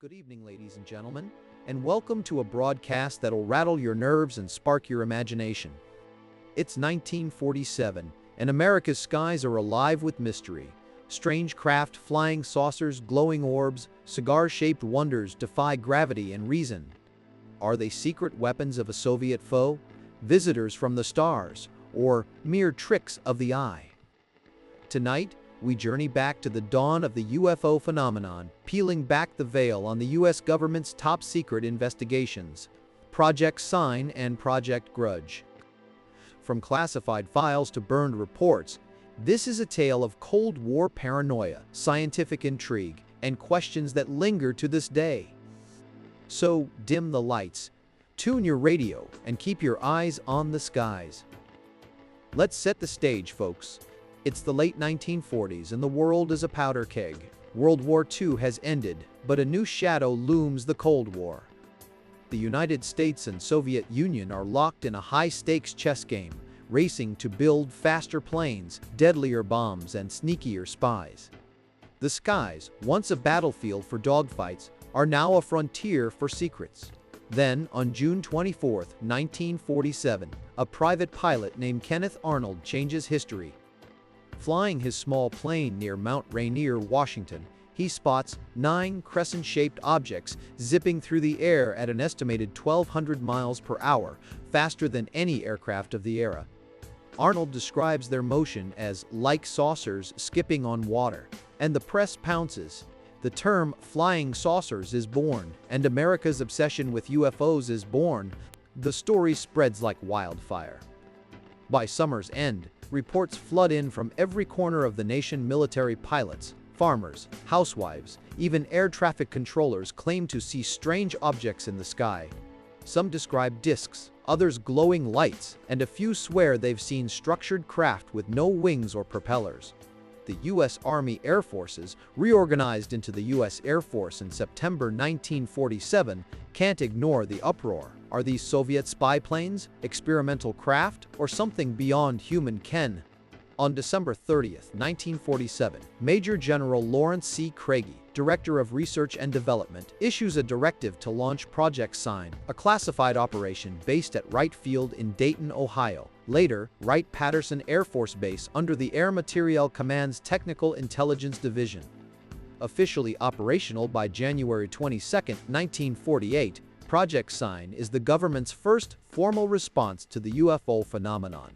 Good evening, ladies and gentlemen, and welcome to a broadcast that'll rattle your nerves and spark your imagination. It's 1947, and America's skies are alive with mystery. Strange craft, flying saucers, glowing orbs, cigar-shaped wonders defy gravity and reason. Are they secret weapons of a Soviet foe, visitors from the stars, or mere tricks of the eye? Tonight, we journey back to the dawn of the UFO phenomenon, peeling back the veil on the U.S. government's top-secret investigations, Project Sign and Project Grudge. From classified files to burned reports, this is a tale of Cold War paranoia, scientific intrigue, and questions that linger to this day. So, dim the lights, tune your radio, and keep your eyes on the skies. Let's set the stage, folks. It's the late 1940s and the world is a powder keg. World War II has ended, but a new shadow looms: the Cold War. The United States and Soviet Union are locked in a high-stakes chess game, racing to build faster planes, deadlier bombs, and sneakier spies. The skies, once a battlefield for dogfights, are now a frontier for secrets. Then, on June 24, 1947, a private pilot named Kenneth Arnold changes history. Flying his small plane near Mount Rainier, Washington, he spots 9 crescent-shaped objects zipping through the air at an estimated 1,200 miles per hour, faster than any aircraft of the era. Arnold describes their motion as like saucers skipping on water, and the press pounces. The term flying saucers is born, and America's obsession with UFOs is born. The story spreads like wildfire. By summer's end, reports flood in from every corner of the nation. Military pilots, farmers, housewives, even air traffic controllers claim to see strange objects in the sky. Some describe discs, others glowing lights, and a few swear they've seen structured craft with no wings or propellers. The U.S. Army Air Forces, reorganized into the U.S. Air Force in September 1947, can't ignore the uproar. Are these Soviet spy planes, experimental craft, or something beyond human ken? On December 30, 1947, Major General Lawrence C. Craigie, Director of Research and Development, issues a directive to launch Project Sign, a classified operation based at Wright Field in Dayton, Ohio, later Wright-Patterson Air Force Base under the Air Materiel Command's Technical Intelligence Division. Officially operational by January 22, 1948, Project Sign is the government's first formal response to the UFO phenomenon.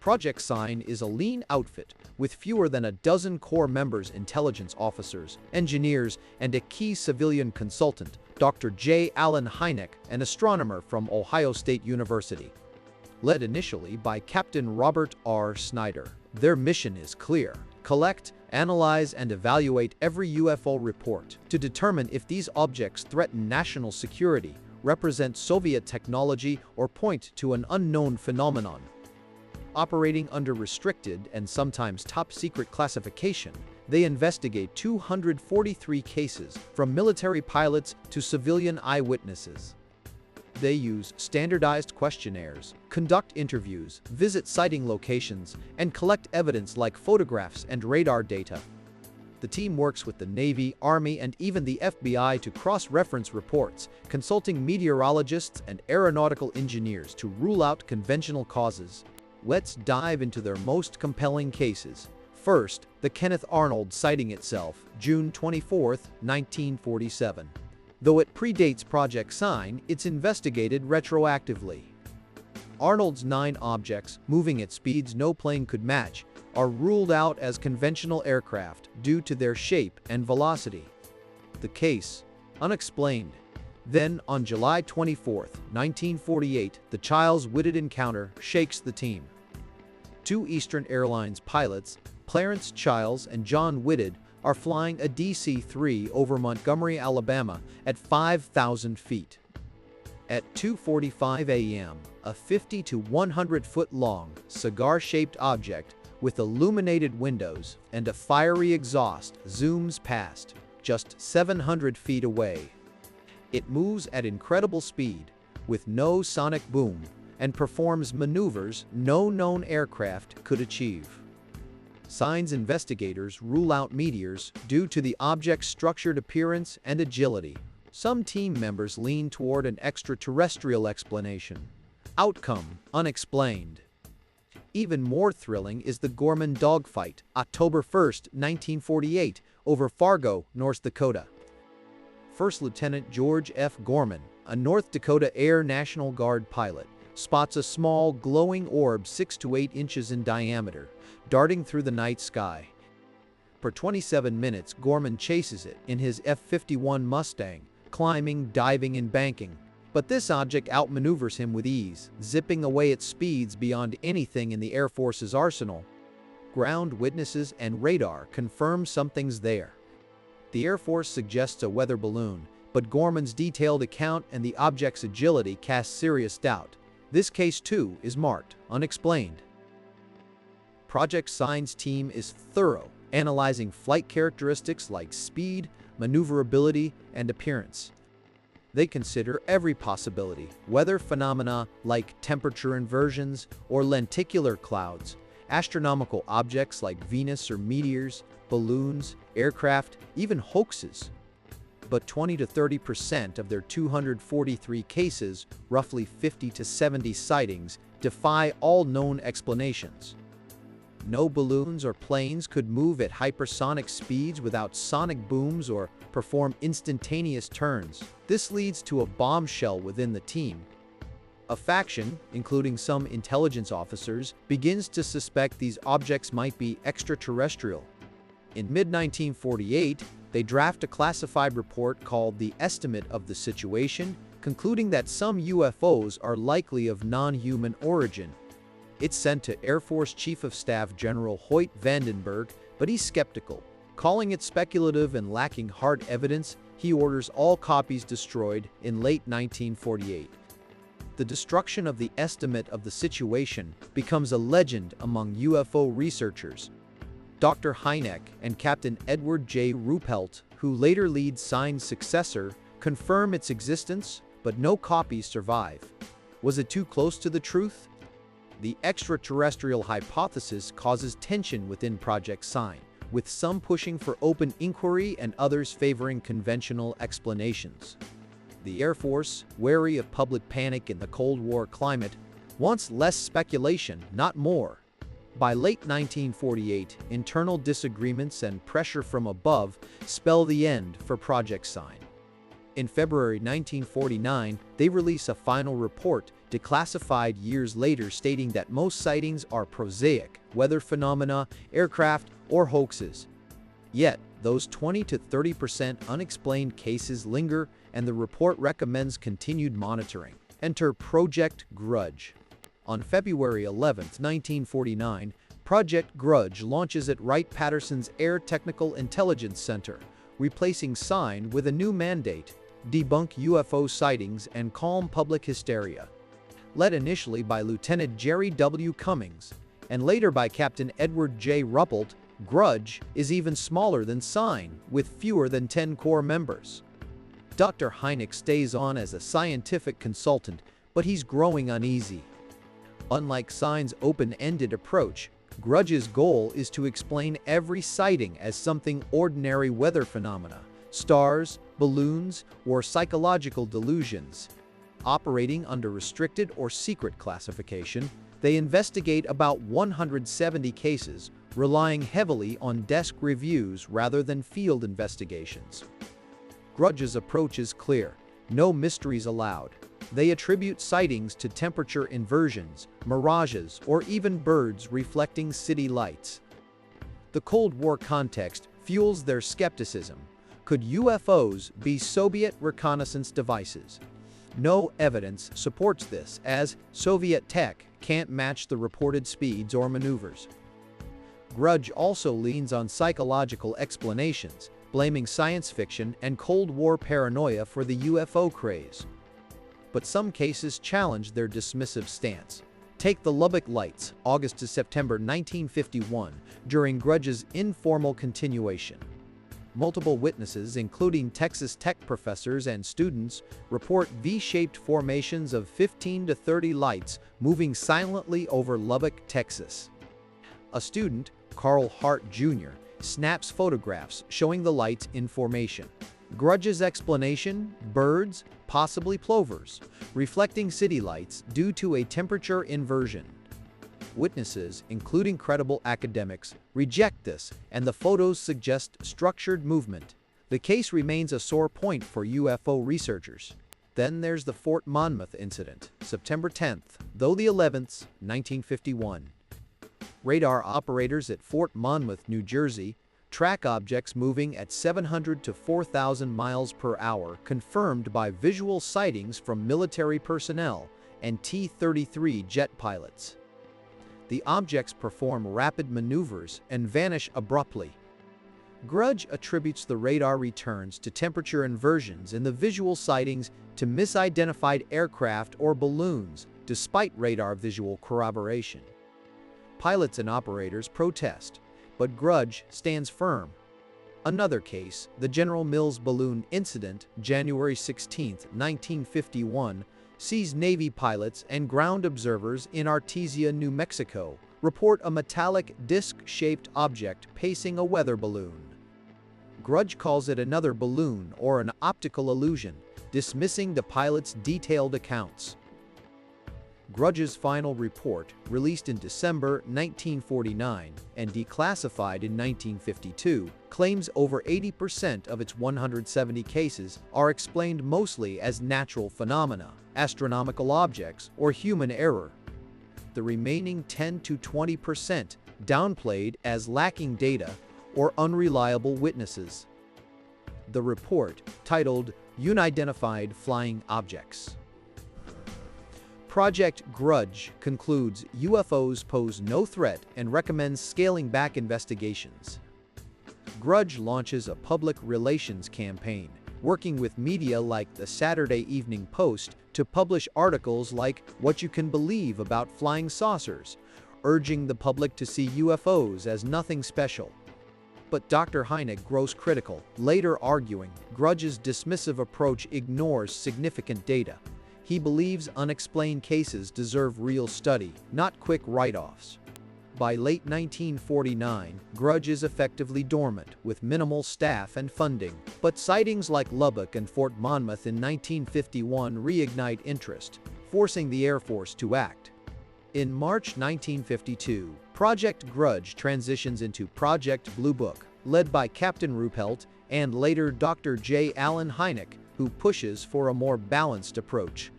Project Sign is a lean outfit with fewer than a dozen core members: intelligence officers, engineers, and a key civilian consultant, Dr. J. Allen Hynek, an astronomer from Ohio State University. Led initially by Captain Robert R. Snyder, their mission is clear: collect, analyze, and evaluate every UFO report to determine if these objects threaten national security, represent Soviet technology, or point to an unknown phenomenon. Operating under restricted and sometimes top-secret classification, they investigate 243 cases, from military pilots to civilian eyewitnesses. They use standardized questionnaires, conduct interviews, visit sighting locations, and collect evidence like photographs and radar data. The team works with the Navy, Army, and even the FBI to cross-reference reports, consulting meteorologists and aeronautical engineers to rule out conventional causes. Let's dive into their most compelling cases. First, the Kenneth Arnold sighting itself, June 24, 1947. Though it predates Project Sign, it's investigated retroactively. Arnold's 9 objects, moving at speeds no plane could match, are ruled out as conventional aircraft due to their shape and velocity. The case, unexplained. Then, on July 24, 1948, the Childs-Whitted encounter shakes the team. 2 Eastern Airlines pilots, Clarence Childs and John Whitted, are flying a DC-3 over Montgomery, Alabama, at 5,000 feet. At 2:45 a.m., a 50 to 100-foot long, cigar-shaped object with illuminated windows and a fiery exhaust zooms past, just 700 feet away. It moves at incredible speed, with no sonic boom, and performs maneuvers no known aircraft could achieve. Science investigators rule out meteors due to the object's structured appearance and agility. Some team members lean toward an extraterrestrial explanation. Outcome: unexplained. Even more thrilling is the Gorman dogfight, October 1, 1948, over Fargo, North Dakota. First Lieutenant George F. Gorman, a North Dakota Air National Guard pilot, spots a small, glowing orb 6 to 8 inches in diameter, darting through the night sky. For 27 minutes, Gorman chases it in his F-51 Mustang, climbing, diving, and banking. But this object outmaneuvers him with ease, zipping away at speeds beyond anything in the Air Force's arsenal. Ground witnesses and radar confirm something's there. The Air Force suggests a weather balloon, but Gorman's detailed account and the object's agility cast serious doubt. This case, too, is marked unexplained. Project Sign's team is thorough, analyzing flight characteristics like speed, maneuverability, and appearance. They consider every possibility: weather phenomena like temperature inversions or lenticular clouds, astronomical objects like Venus or meteors, balloons, aircraft, even hoaxes. But 20 to 30% of their 243 cases, roughly 50 to 70 sightings, defy all known explanations. No balloons or planes could move at hypersonic speeds without sonic booms or perform instantaneous turns. This leads to a bombshell within the team. A faction, including some intelligence officers, begins to suspect these objects might be extraterrestrial. In mid-1948, they draft a classified report called the Estimate of the Situation, concluding that some UFOs are likely of non-human origin. It's sent to Air Force Chief of Staff General Hoyt Vandenberg, but he's skeptical. Calling it speculative and lacking hard evidence, he orders all copies destroyed in late 1948. The destruction of the Estimate of the Situation becomes a legend among UFO researchers. Dr. Hynek and Captain Edward J. Ruppelt, who later leads Sign's successor, confirm its existence, but no copies survive. Was it too close to the truth? The extraterrestrial hypothesis causes tension within Project Sign, with some pushing for open inquiry and others favoring conventional explanations. The Air Force, wary of public panic in the Cold War climate, wants less speculation, not more. By late 1948, internal disagreements and pressure from above spell the end for Project Sign. In February 1949, they release a final report, declassified years later, stating that most sightings are prosaic, weather phenomena, aircraft, or hoaxes. Yet, those 20 to 30% unexplained cases linger, and the report recommends continued monitoring. Enter Project Grudge. On February 11, 1949, Project Grudge launches at Wright-Patterson's Air Technical Intelligence Center, replacing Sign with a new mandate: debunk UFO sightings and calm public hysteria. Led initially by Lieutenant Jerry W. Cummings, and later by Captain Edward J. Ruppelt, Grudge is even smaller than Sign, with fewer than 10 core members. Dr. Hynek stays on as a scientific consultant, but he's growing uneasy. Unlike Sign's open-ended approach, Grudge's goal is to explain every sighting as something ordinary: weather phenomena, stars, balloons, or psychological delusions. Operating under restricted or secret classification, they investigate about 170 cases, relying heavily on desk reviews rather than field investigations. Grudge's approach is clear: no mysteries allowed. They attribute sightings to temperature inversions, mirages, or even birds reflecting city lights. The Cold War context fuels their skepticism. Could UFOs be Soviet reconnaissance devices? No evidence supports this, as Soviet tech can't match the reported speeds or maneuvers. Grudge also leans on psychological explanations, blaming science fiction and Cold War paranoia for the UFO craze. But some cases challenge their dismissive stance. Take the Lubbock Lights, August to September 1951, during Grudge's informal continuation. Multiple witnesses, including Texas Tech professors and students, report V-shaped formations of 15 to 30 lights moving silently over Lubbock, Texas. A student, Carl Hart Jr., snaps photographs showing the lights in formation. Grudge's explanation: birds, possibly plovers, reflecting city lights due to a temperature inversion. Witnesses, including credible academics, reject this, and the photos suggest structured movement. The case remains a sore point for UFO researchers. Then there's the Fort Monmouth incident, September 10th, though the 11th, 1951. Radar operators at Fort Monmouth, New Jersey, track objects moving at 700 to 4,000 miles per hour, confirmed by visual sightings from military personnel and T-33 jet pilots. The objects perform rapid maneuvers and vanish abruptly. Grudge attributes the radar returns to temperature inversions in the visual sightings to misidentified aircraft or balloons, despite radar visual corroboration. Pilots and operators protest, but Grudge stands firm. Another case, the General Mills balloon incident, January 16, 1951, sees Navy pilots and ground observers in Artesia, New Mexico, report a metallic disc-shaped object pacing a weather balloon. Grudge calls it another balloon or an optical illusion, dismissing the pilot's detailed accounts. Grudge's final report, released in December 1949 and declassified in 1952, claims over 80% of its 170 cases are explained mostly as natural phenomena, astronomical objects, or human error. The remaining 10 to 20% downplayed as lacking data or unreliable witnesses. The report, titled Unidentified Flying Objects. Project Grudge concludes UFOs pose no threat and recommends scaling back investigations. Grudge launches a public relations campaign, working with media like the Saturday Evening Post to publish articles like What You Can Believe About Flying Saucers, urging the public to see UFOs as nothing special. But Dr. Hynek grows critical, later arguing Grudge's dismissive approach ignores significant data. He believes unexplained cases deserve real study, not quick write-offs. By late 1949, Grudge is effectively dormant, with minimal staff and funding, but sightings like Lubbock and Fort Monmouth in 1951 reignite interest, forcing the Air Force to act. In March 1952, Project Grudge transitions into Project Blue Book, led by Captain Ruppelt and later Dr. J. Allen Hynek, who pushes for a more balanced approach.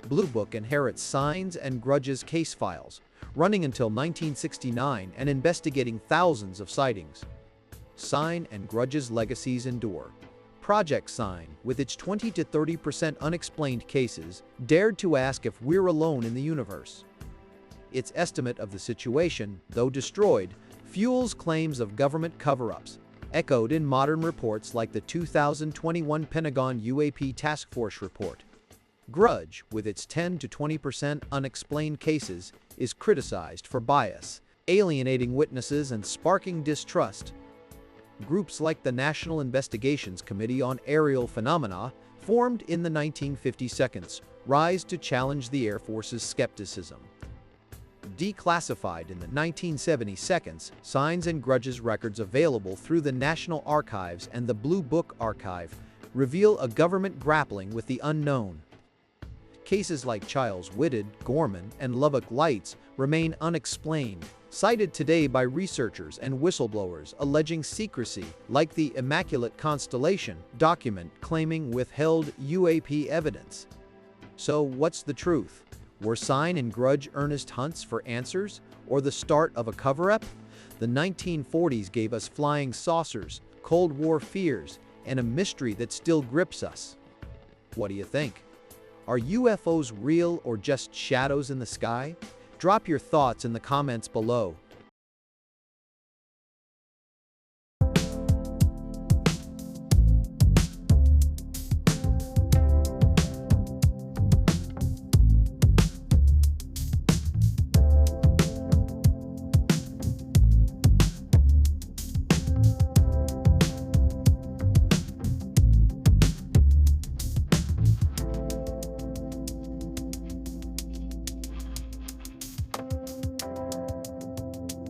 Blue Book inherits Signs and Grudge's case files, running until 1969 and investigating thousands of sightings. Sign and Grudge's legacies endure. Project Sign, with its 20 to 30% unexplained cases, dared to ask if we're alone in the universe. Its estimate of the situation, though destroyed, fuels claims of government cover-ups, echoed in modern reports like the 2021 Pentagon UAP Task Force report. Grudge, with its 10 to 20% unexplained cases, is criticized for bias, alienating witnesses and sparking distrust. Groups like the National Investigations Committee on Aerial Phenomena, formed in the 1952, rise to challenge the Air Force's skepticism. Declassified in the 1972, Signs and Grudge's records available through the National Archives and the Blue Book Archive reveal a government grappling with the unknown. Cases like Childs Whitted, Gorman, and Lubbock Lights remain unexplained, cited today by researchers and whistleblowers alleging secrecy, like the Immaculate Constellation document claiming withheld UAP evidence. So what's the truth? Were Sign and Grudge earnest hunts for answers, or the start of a cover-up? The 1940s gave us flying saucers, Cold War fears, and a mystery that still grips us. What do you think? Are UFOs real or just shadows in the sky? Drop your thoughts in the comments below.